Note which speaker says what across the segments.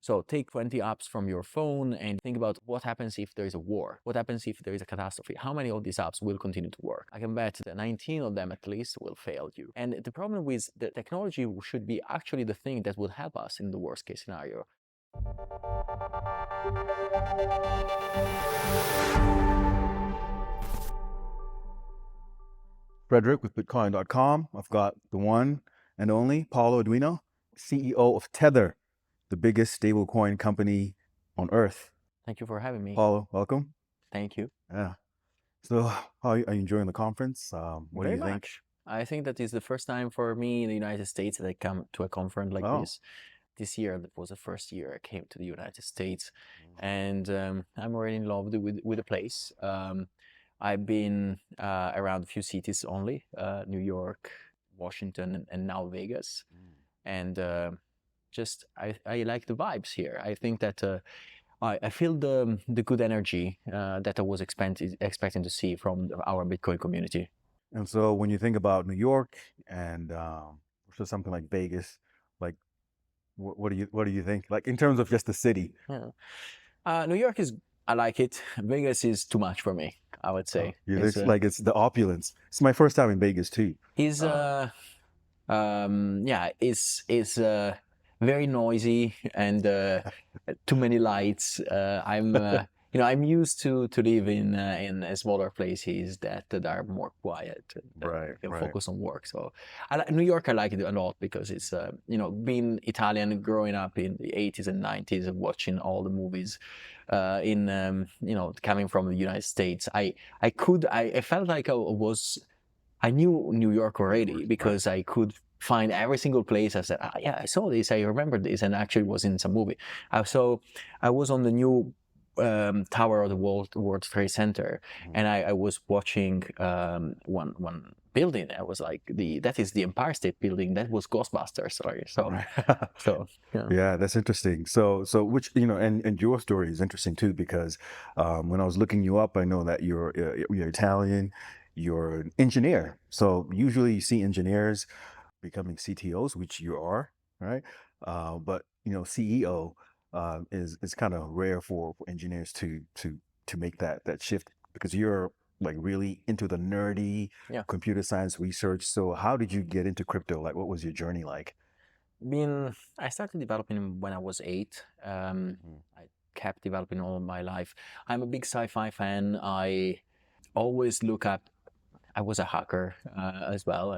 Speaker 1: So take 20 apps from your phone and think about what happens if there is a war. What happens if there is a catastrophe? How many of these apps will continue to work? I can bet that 19 of them at least will fail you. And the problem with the technology should be actually the thing that will help us in the worst case scenario.
Speaker 2: Frederick with Bitcoin.com. I've got the one and only Paolo Ardoino, CEO of Tether, the biggest stablecoin company on earth.
Speaker 1: Thank you for having me.
Speaker 2: Paulo, welcome.
Speaker 1: Thank you.
Speaker 2: Yeah. So, how are you enjoying the conference? What
Speaker 1: Very
Speaker 2: do you think?
Speaker 1: much. I think that is the first time for me in the United States that I come to a conference like this. This year, that was the first year I came to the United States, and I'm already in love with the place. I've been around a few cities only, New York, Washington, and now Vegas. And just I like the vibes here. I think that I feel the good energy that I was expecting to see from our Bitcoin community.
Speaker 2: And so, when you think about New York and so something like Vegas, like what do you think? Like in terms of just the city?
Speaker 1: Yeah. New York is, I like it. Vegas is too much for me, I would say.
Speaker 2: It's like it's the opulence. It's my first time in Vegas too.
Speaker 1: It's very noisy and too many lights. I'm used to live in smaller places that are more quiet and can focus on work. So New York, I like it a lot because it's being Italian, growing up in the 80s and 90s and watching all the movies coming from the United States. I felt like I knew New York already because I could find every single place. I said, yeah, I saw this, I remember this, and actually it was in some movie. So I was on the new tower of the World Trade Center, and I was watching one building. I was like, that is the Empire State Building. That was Ghostbusters. Sorry. So
Speaker 2: yeah, that's interesting. So which and your story is interesting too because when I was looking you up, I know that you're Italian. You're an engineer. So usually you see engineers becoming CTOs, which you are, right? But CEO is kind of rare for engineers to make that shift because you're like really into the nerdy computer science research. So how did you get into crypto? Like, what was your journey like?
Speaker 1: I started developing when I was 8. I kept developing all my life. I'm a big sci-fi fan. I always look up. I was a hacker as well,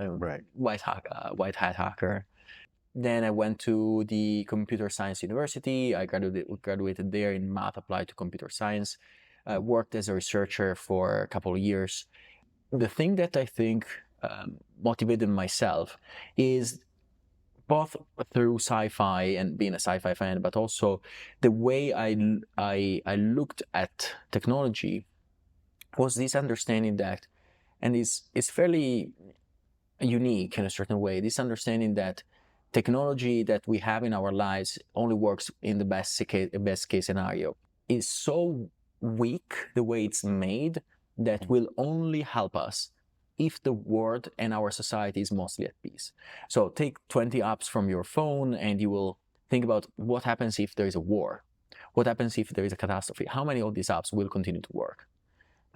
Speaker 1: white hat hacker. Then I went to the Computer Science University. I graduated there in math applied to computer science. Worked as a researcher for a couple of years. The thing that I think motivated myself is both through sci-fi and being a sci-fi fan, but also the way I looked at technology was this understanding that, and it's fairly unique in a certain way, this understanding that technology that we have in our lives only works in the best case scenario. Is so weak the way it's made that will only help us if the world and our society is mostly at peace. So take 20 apps from your phone and you will think about what happens if there is a war. What happens if there is a catastrophe? How many of these apps will continue to work?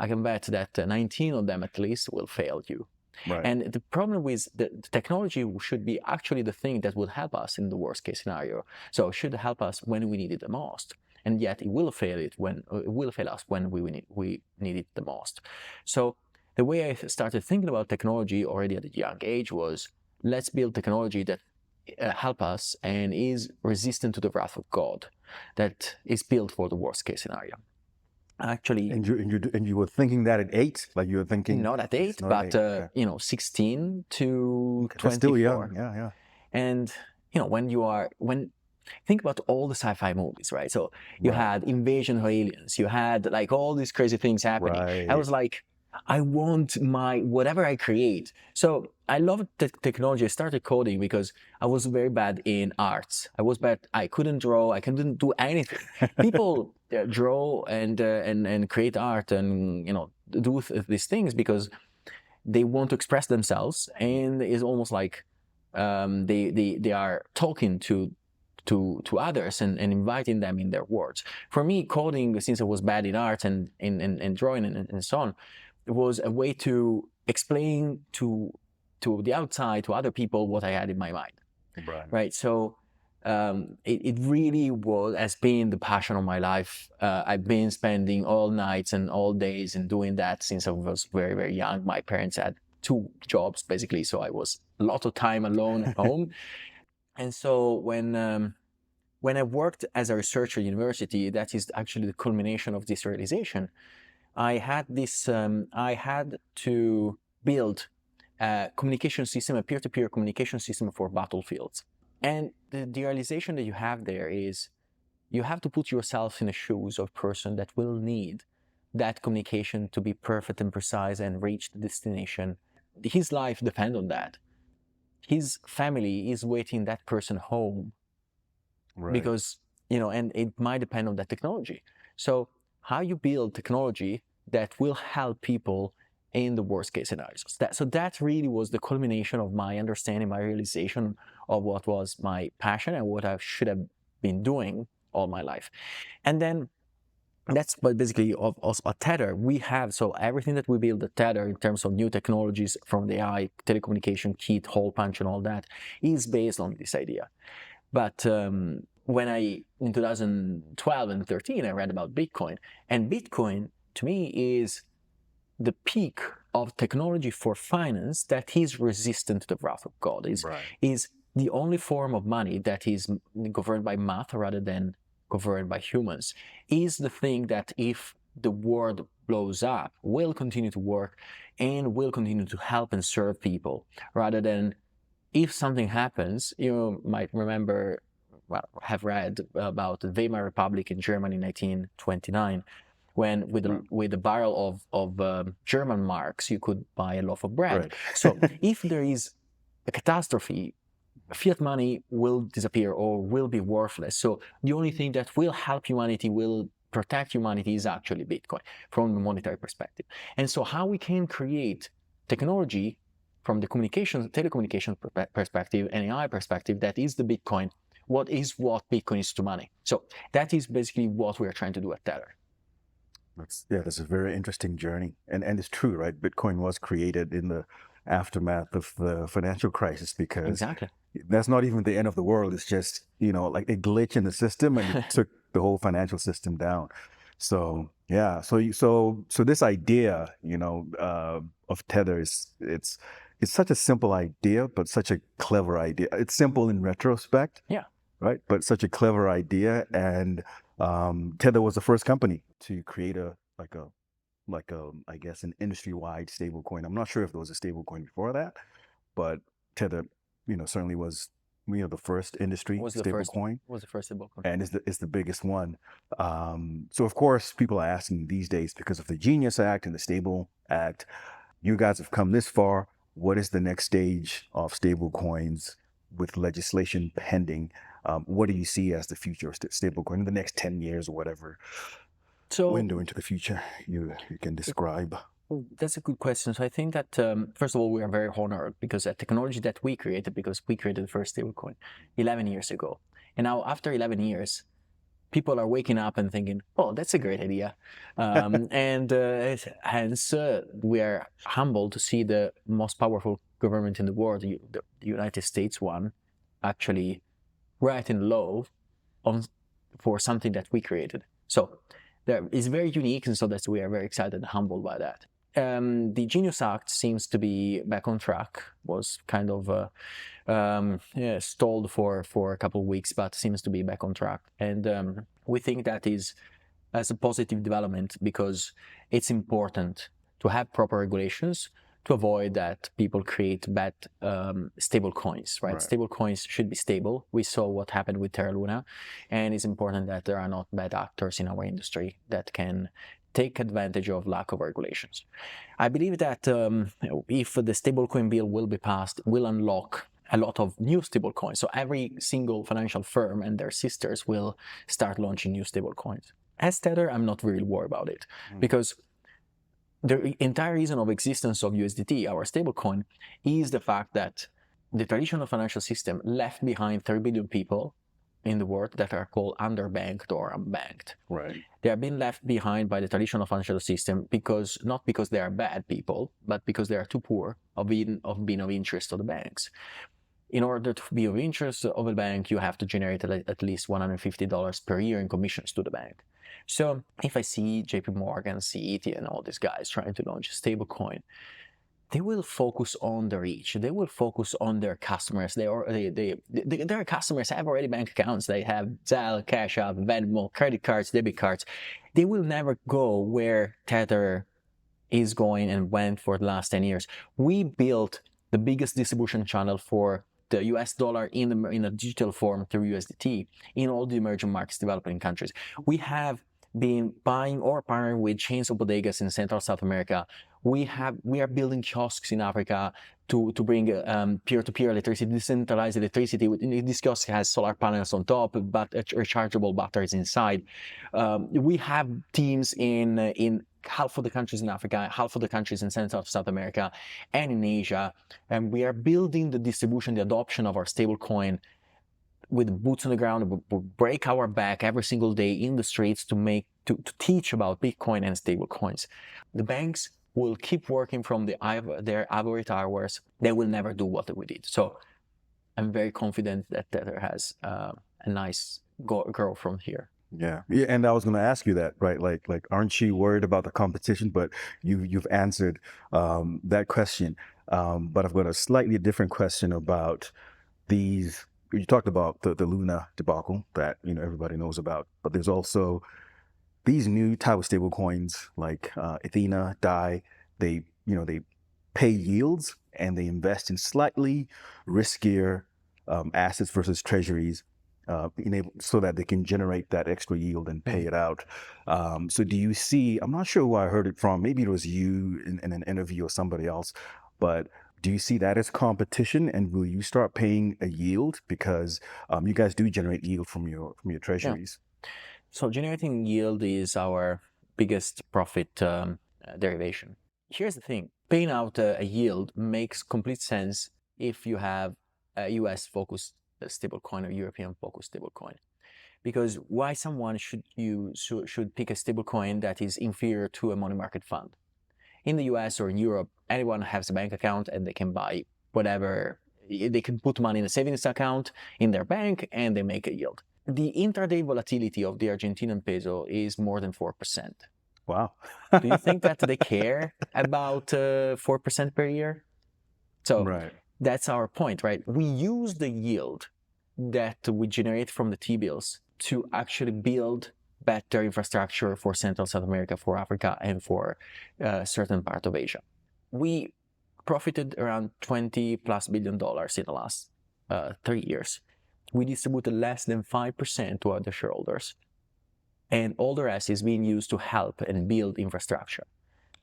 Speaker 1: I can bet that 19 of them at least will fail you.
Speaker 2: Right.
Speaker 1: And the problem with the technology should be actually the thing that will help us in the worst case scenario. So it should help us when we need it the most. And yet it will fail us when we need it the most. So the way I started thinking about technology already at a young age was, let's build technology that help us and is resistant to the wrath of God, that is built for the worst case scenario. Actually,
Speaker 2: and you were thinking that at 8, like you were thinking
Speaker 1: not at 8, but 16 to 24.
Speaker 2: That's still young, yeah.
Speaker 1: And when think about all the sci-fi movies, right? So you had invasion of aliens, you had like all these crazy things happening. I was like, I want whatever I create. So I love technology. I started coding because I was very bad in arts. I couldn't draw. I couldn't do anything. People draw and create art and do these things because they want to express themselves, and it's almost like they are talking to to others and inviting them in their worlds. For me, coding, since I was bad in art and in drawing and so on, was a way to explain to the outside, to other people, what I had in my mind. Right. So it really has been the passion of my life. I've been spending all nights and all days and doing that since I was very, very young. My parents had 2 jobs basically, so I was a lot of time alone at home. And so when I worked as a researcher at university, that is actually the culmination of this realization. I had to build a communication system, a peer-to-peer communication system for battlefields. And the realization that you have there is you have to put yourself in the shoes of a person that will need that communication to be perfect and precise and reach the destination. His life depends on that. His family is waiting that person home. Right. Because, and it might depend on that technology. So how you build technology that will help people in the worst case scenarios. So that really was the culmination of my understanding, my realization of what was my passion and what I should have been doing all my life. And then that's basically also at Tether. We have, so everything that we build at Tether in terms of new technologies from the AI, telecommunication, kit, hole punch, and all that is based on this idea. But when in 2012 and 13, I read about Bitcoin. And Bitcoin, to me, is the peak of technology for finance that is resistant to the wrath of God. Is the only form of money that is governed by math rather than governed by humans. Is the thing that if the world blows up, will continue to work and will continue to help and serve people, rather than if something happens. You might remember, have read about the Weimar Republic in Germany in 1929, when with a barrel of German marks, you could buy a loaf of bread. Right. So if there is a catastrophe, fiat money will disappear or will be worthless. So the only thing that will help humanity, will protect humanity, is actually Bitcoin from the monetary perspective. And so how we can create technology from the telecommunication perspective and AI perspective, that is the Bitcoin. What Bitcoin is to money. So that is basically what we are trying to do at Tether.
Speaker 2: That's a very interesting journey. And it's true, right? Bitcoin was created in the aftermath of the financial crisis, because
Speaker 1: exactly.
Speaker 2: That's not even the end of the world. It's just, like a glitch in the system, and it took the whole financial system down. So yeah, so this idea, of Tether it's such a simple idea, but such a clever idea. It's simple in retrospect.
Speaker 1: Yeah.
Speaker 2: Right. But such a clever idea. And Tether was the first company to create I guess, an industry-wide stablecoin. I'm not sure if there was a stablecoin before that, but Tether, certainly was, the first industry stablecoin.
Speaker 1: Was the first stablecoin.
Speaker 2: And it's the biggest one. So of course, people are asking these days, because of the Genius Act and the Stable Act, you guys have come this far. What is the next stage of stablecoins with legislation pending? What do you see as the future of stablecoin in the next 10 years or whatever window into the future you can describe?
Speaker 1: That's a good question. So I think that, first of all, we are very honored because the technology that we created, the first stablecoin 11 years ago. And now after 11 years, people are waking up and thinking, oh, that's a great idea. And hence, we are humbled to see the most powerful government in the world, the United States one, actually writing law for something that we created. So it's very unique, and so we are very excited and humbled by that. The Genius Act seems to be back on track. Was kind of stalled for a couple of weeks, but seems to be back on track. And we think that is as a positive development, because it's important to have proper regulations to avoid that people create bad stable coins, right? Stable coins should be stable. We saw what happened with Terra Luna, and it's important that there are not bad actors in our industry that can take advantage of lack of regulations. I believe that if the stablecoin bill will be passed, will unlock a lot of new stablecoins. So every single financial firm and their sisters will start launching new stablecoins. As Tether, I'm not really worried about it, because the entire reason of existence of USDT, our stablecoin, is the fact that the traditional financial system left behind 30 billion people in the world that are called underbanked or unbanked.
Speaker 2: Right.
Speaker 1: They are being left behind by the traditional financial system not because they are bad people, but because they are too poor of being of interest to the banks. In order to be of interest of a bank, you have to generate at least $150 per year in commissions to the bank. So if I see JP Morgan, CET, and all these guys trying to launch a stablecoin, they will focus on the reach. They will focus on their customers. Their customers have already bank accounts. They have Zelle, Cash App, Venmo, credit cards, debit cards. They will never go where Tether is going and went for the last 10 years. We built the biggest distribution channel for the US dollar in a digital form through USDT in all the emerging markets, developing countries. We have been buying or partnering with chains of bodegas in Central South America. We are building kiosks in Africa to bring peer-to-peer electricity, decentralized electricity. This kiosk has solar panels on top, but rechargeable batteries inside. We have teams in half of the countries in Africa, half of the countries in Central South America, and in Asia. And we are building the distribution, the adoption of our stablecoin with boots on the ground. We break our back every single day in the streets to teach about Bitcoin and stablecoins. The banks will keep working from their ivory towers. They will never do what we did. So I'm very confident that Tether has a nice grow from here.
Speaker 2: Yeah, and I was going to ask you that, right? Like, aren't you worried about the competition? But you've answered that question. But I've got a slightly different question about these. You talked about the Luna debacle that everybody knows about, but there's also these new type of stable coins like Athena, DAI. They pay yields and they invest in slightly riskier assets versus treasuries. So that they can generate that extra yield and pay it out. So do you see, I'm not sure who I heard it from, maybe it was you in an interview or somebody else, but do you see that as competition, and will you start paying a yield because you guys do generate yield from your treasuries?
Speaker 1: Yeah. So generating yield is our biggest profit derivation. Here's the thing, paying out a yield makes complete sense if you have a US focused stablecoin or European focused stablecoin. Because why someone should pick a stablecoin that is inferior to a money market fund? In the US or in Europe, anyone has a bank account and they can buy whatever. They can put money in a savings account in their bank and they make a yield. The intraday volatility of the Argentinian peso is more than 4%.
Speaker 2: Wow.
Speaker 1: Do you think that they care about 4% per year? So
Speaker 2: right.
Speaker 1: That's our point, right? We use the yield that we generate from the T-bills to actually build better infrastructure for Central South America, for Africa, and for a certain part of Asia. We profited around $20+ billion in the last 3 years. We distributed less than 5% to other shareholders. And all the rest is being used to help and build infrastructure.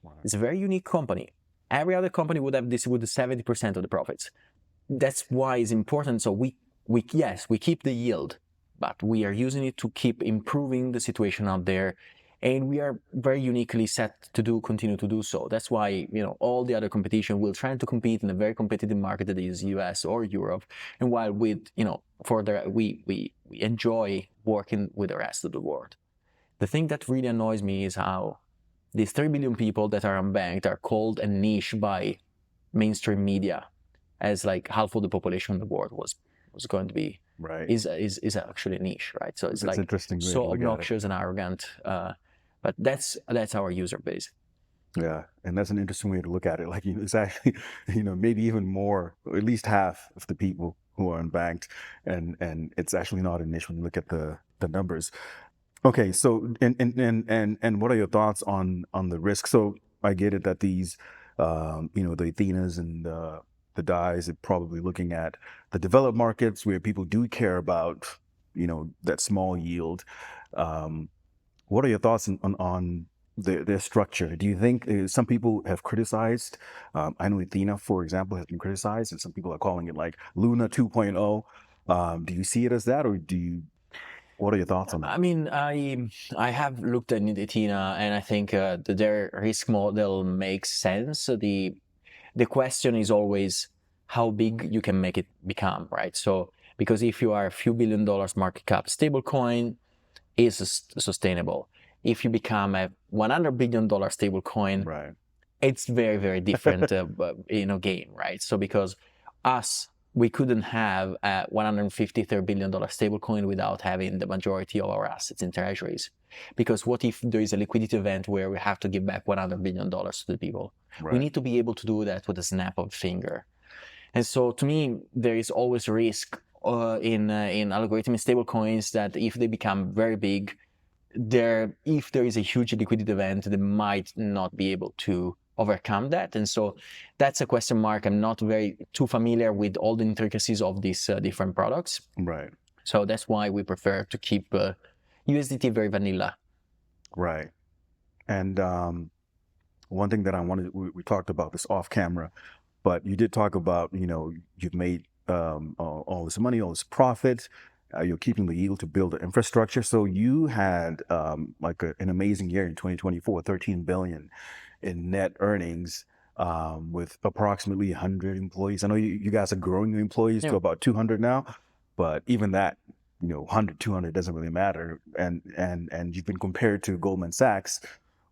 Speaker 1: Wow. It's a very unique company. Every other company would have distributed 70% of the profits. That's why it's important. So we keep the yield, but we are using it to keep improving the situation out there. And we are very uniquely set to continue to do so. That's why, all the other competition will try to compete in a very competitive market that is US or Europe. And while we enjoy working with the rest of the world. The thing that really annoys me is how these 3 billion people that are unbanked are called a niche by mainstream media, as like half of the population in the world was going to be,
Speaker 2: right,
Speaker 1: is actually a niche, right? So it's
Speaker 2: that's
Speaker 1: like
Speaker 2: interesting,
Speaker 1: so obnoxious and arrogant, but that's our user base.
Speaker 2: Yeah, and that's an interesting way to look at it. Like, it's actually, maybe even more, or at least half of the people who are unbanked, and it's actually not an issue when you look at the numbers. Okay, so and what are your thoughts on the risk? So I get it that these, the Athenas and the DAIs are probably looking at the developed markets where people do care about, that small yield. What are your thoughts on their structure? Do you think some people have criticized? I know Athena, for example, has been criticized, and some people are calling it like Luna 2.0. Do you see it as that, or what are your thoughts on that?
Speaker 1: I mean, I have looked at Athena, and I think their risk model makes sense. The question is always how big you can make it become, right? So Because if you are a few $1 billion market cap, stablecoin is sustainable. If you become a $100 billion stablecoin,
Speaker 2: Right.
Speaker 1: it's very, very different, game, right? So because we couldn't have a $153 billion stablecoin without having the majority of our assets in treasuries. Because what if there is a liquidity event where we have to give back $100 billion to the people?
Speaker 2: Right.
Speaker 1: We need to be able to do that with a snap of a finger. And so to me, there is always a risk in algorithmic stablecoins that if they become very big, if there is a huge liquidity event, they might not be able to overcome that. And so that's a question mark. I'm not too familiar with all the intricacies of these different products.
Speaker 2: Right.
Speaker 1: So that's why we prefer to keep USDT very vanilla.
Speaker 2: Right. And one thing that I wanted, we talked about this off camera, but you did talk about, you've made all this money, all this profit. You're keeping the yield to build the infrastructure. So you had an amazing year in 2024, 13 billion in net earnings with approximately 100 employees. I know you guys are growing your employees to about 200 now, but even that, 100, 200 doesn't really matter. And you've been compared to Goldman Sachs,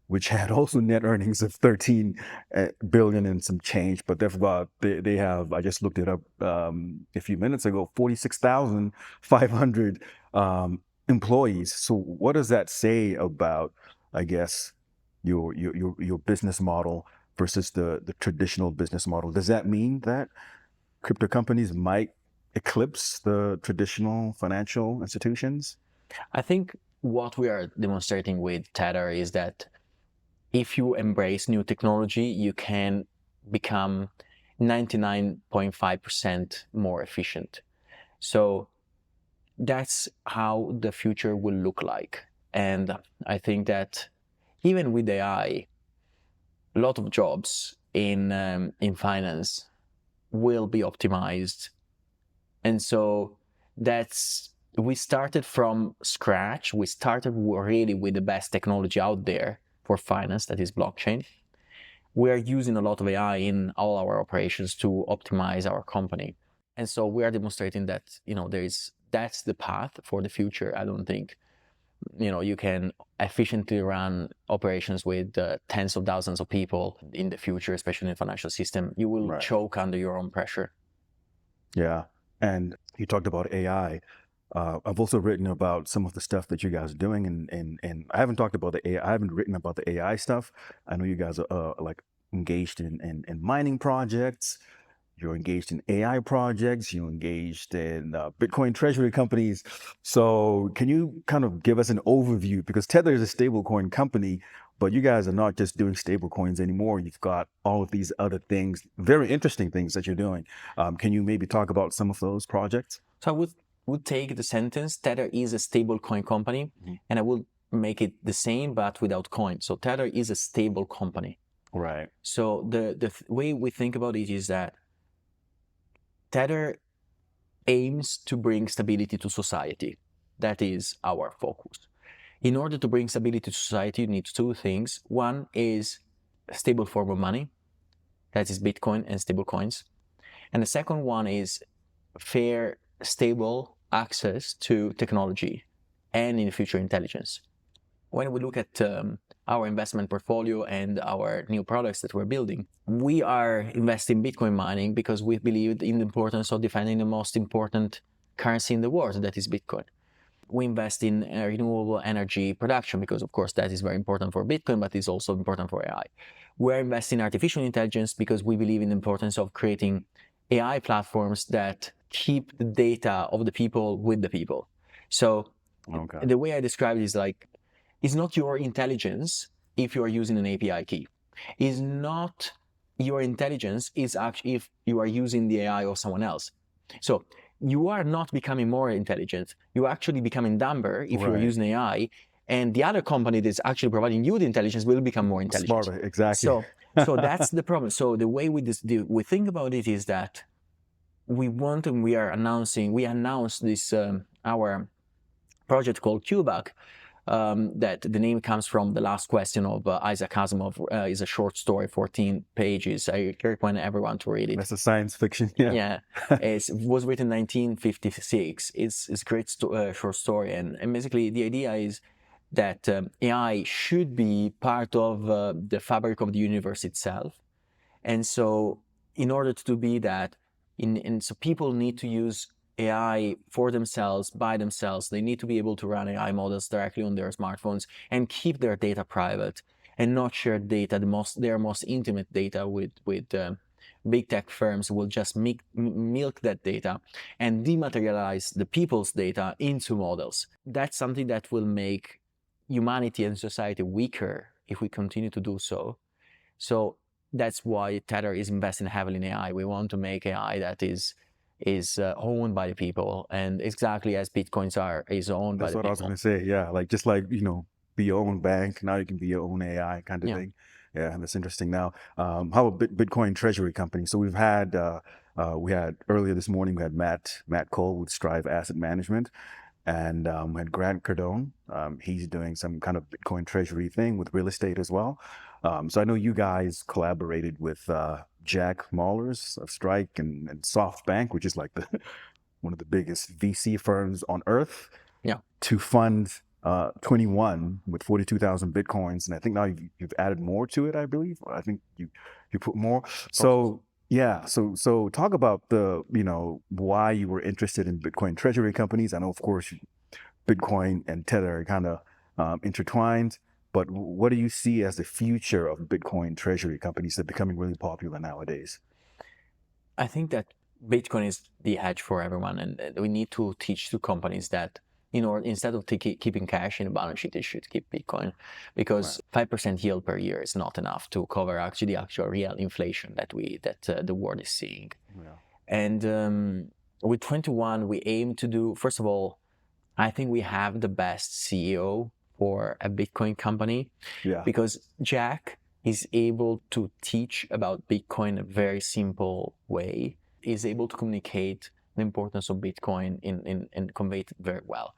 Speaker 2: which had also net earnings of 13 billion and some change, but they have, I just looked it up a few minutes ago, 46,500 employees. So what does that say about, I guess, your business model versus the traditional business model? Does that mean that crypto companies might eclipse the traditional financial institutions?
Speaker 1: I think what we are demonstrating with Tether is that if you embrace new technology, you can become 99.5% more efficient. So that's how the future will look like. And I think that even with AI, a lot of jobs in finance will be optimized. And so we started from scratch. We started really with the best technology out there for finance, that is blockchain. We are using a lot of AI in all our operations to optimize our company. And so we are demonstrating that, that's the path for the future. I don't think, you can efficiently run operations with tens of thousands of people in the future, especially in the financial system. You will choke under your own pressure.
Speaker 2: Yeah. And you talked about AI. I've also written about some of the stuff that you guys are doing, and I haven't talked about the AI. I haven't written about the AI stuff. I know you guys are engaged in mining projects. You're engaged in AI projects. You're engaged in Bitcoin treasury companies. So can you kind of give us an overview? Because Tether is a stablecoin company, but you guys are not just doing stablecoins anymore. You've got all of these other things, very interesting things that you're doing. Can you maybe talk about some of those projects?
Speaker 1: So I would take the sentence, Tether is a stablecoin company, and I would make it the same, but without coin. So Tether is a stable company.
Speaker 2: Right.
Speaker 1: So the way we think about it is that Tether aims to bring stability to society. That is our focus. In order to bring stability to society, you need two things. One is a stable form of money, that is Bitcoin and stablecoins. And the second one is fair, stable access to technology and in the future intelligence. When we look at our investment portfolio and our new products that we're building, we are investing in Bitcoin mining because we believe in the importance of defending the most important currency in the world, that is Bitcoin. We invest in renewable energy production because, of course, that is very important for Bitcoin, but it's also important for AI. We're investing in artificial intelligence because we believe in the importance of creating AI platforms that keep the data of the people with the people. So the way I describe it is it's not your intelligence if you are using an API key. It's not your intelligence is actually if you are using the AI of someone else. So you are not becoming more intelligent. You're actually becoming dumber if you're using AI. And the other company that's actually providing you the intelligence will become more intelligent.
Speaker 2: Smarter, exactly.
Speaker 1: So that's the problem. So the way we think about it is that we want, and we announced this, our project called QBack, that the name comes from the last question of Isaac Asimov. Is a short story, 14 pages. I recommend everyone to read it.
Speaker 2: That's a science fiction. Yeah.
Speaker 1: Yeah, it was written in 1956. It's a great short story, and basically the idea is that AI should be part of the fabric of the universe itself. And so in order to be that, so people need to use AI for themselves, by themselves. They need to be able to run AI models directly on their smartphones and keep their data private and not share data, their most intimate data with big tech firms who will just milk that data and dematerialize the people's data into models. That's something that will make humanity and society weaker if we continue to do so. So that's why Tether is investing heavily in AI. We want to make AI that is owned by the people, and exactly as Bitcoins is owned by the people.
Speaker 2: That's what I was going to say. Yeah, like just like be your own bank. Now you can be your own AI kind of thing. Yeah, that's interesting. Now, how about Bitcoin treasury company? So we had earlier this morning, we had Matt Cole with Strive Asset Management, and we had Grant Cardone. He's doing some kind of Bitcoin treasury thing with real estate as well. So I know you guys collaborated with Jack Mallers of Strike and SoftBank, which is like one of the biggest VC firms on earth, to fund 21 with 42,000 Bitcoins. And I think now you've added more to it, I believe. I think you put more. So yeah, so talk about why you were interested in Bitcoin treasury companies. I know, of course, Bitcoin and Tether are kind of intertwined, but what do you see as the future of Bitcoin treasury companies that are becoming really popular nowadays?
Speaker 1: I think that Bitcoin is the hedge for everyone, and we need to teach to companies that instead of keeping cash in the balance sheet, they should keep Bitcoin, because 5% yield per year is not enough to cover the actual real inflation that the world is seeing. And with 21, we aim to do, first of all, I think we have the best CEO for a Bitcoin company, because Jack is able to teach about Bitcoin in a very simple way. He's able to communicate the importance of Bitcoin and convey it very well.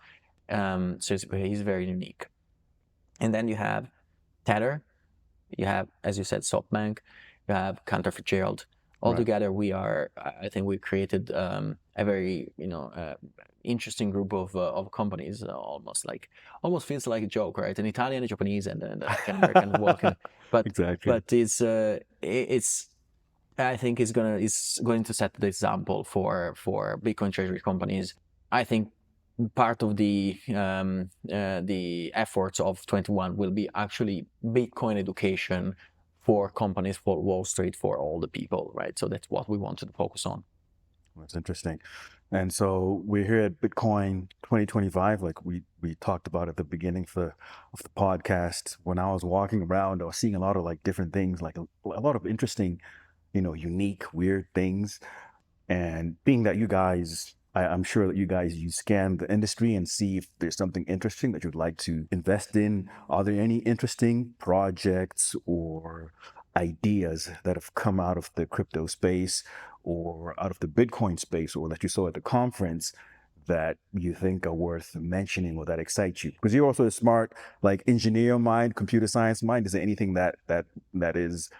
Speaker 1: So he's very unique. And then you have Tether, you have, as you said, SoftBank, you have Cantor Fitzgerald. Altogether, I think we created a very interesting group of companies. Almost feels like a joke, right? An Italian, a Japanese, and an American working. But exactly. But it's I think is going to set the example for Bitcoin treasury companies. I think part of the efforts of 21 will be actually Bitcoin education for companies, for Wall Street, for all the people, right? So that's what we wanted to focus on.
Speaker 2: That's interesting. And so we're here at Bitcoin 2025, like we talked about at the beginning of the podcast. When I was walking around, I was seeing a lot of like different things, like a lot of interesting, unique, weird things. And being that you guys, I'm sure that you scan the industry and see if there's something interesting that you'd like to invest in. Are there any interesting projects or ideas that have come out of the crypto space or out of the Bitcoin space, or that you saw at the conference that you think are worth mentioning or that excite you? Because you're also a smart, like, engineer mind, computer science mind. Is there anything that is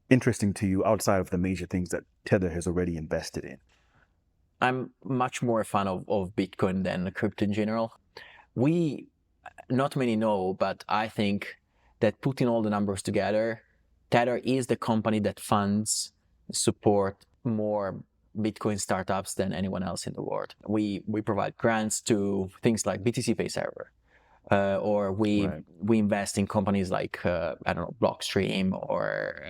Speaker 2: interesting to you outside of the major things that Tether has already invested in?
Speaker 1: I'm much more a fan of Bitcoin than crypto in general. Not many know, but I think that putting all the numbers together, Tether is the company that funds, support more Bitcoin startups than anyone else in the world. We provide grants to things like BTC Pay Server, or we invest in companies like Blockstream or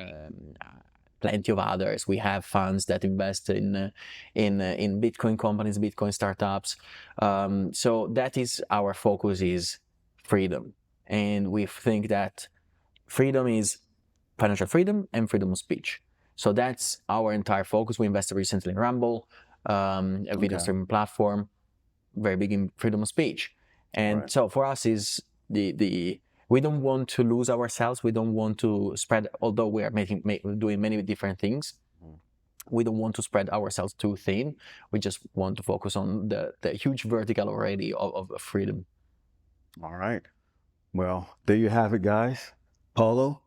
Speaker 1: plenty of others. We have funds that invest in Bitcoin companies, Bitcoin startups. So that is our focus, is freedom, and we think that freedom is financial freedom and freedom of speech. So that's our entire focus. We invested recently in Rumble, a video streaming platform, very big in freedom of speech. And so for us is we don't want to lose ourselves. We don't want to spread, although we are doing many different things. We don't want to spread ourselves too thin. We just want to focus on the huge vertical already of freedom.
Speaker 2: All right. Well, there you have it, guys. Paolo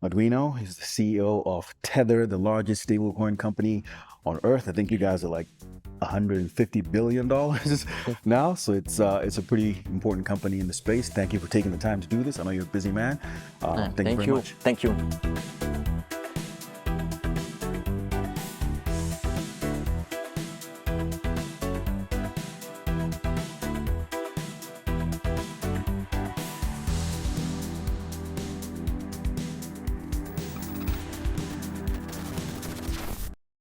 Speaker 2: Ardoino, he's the CEO of Tether, the largest stablecoin company on earth. I think you guys are like $150 billion now. So it's a pretty important company in the space. Thank you for taking the time to do this. I know you're a busy man. Thank you very much.
Speaker 1: Thank you.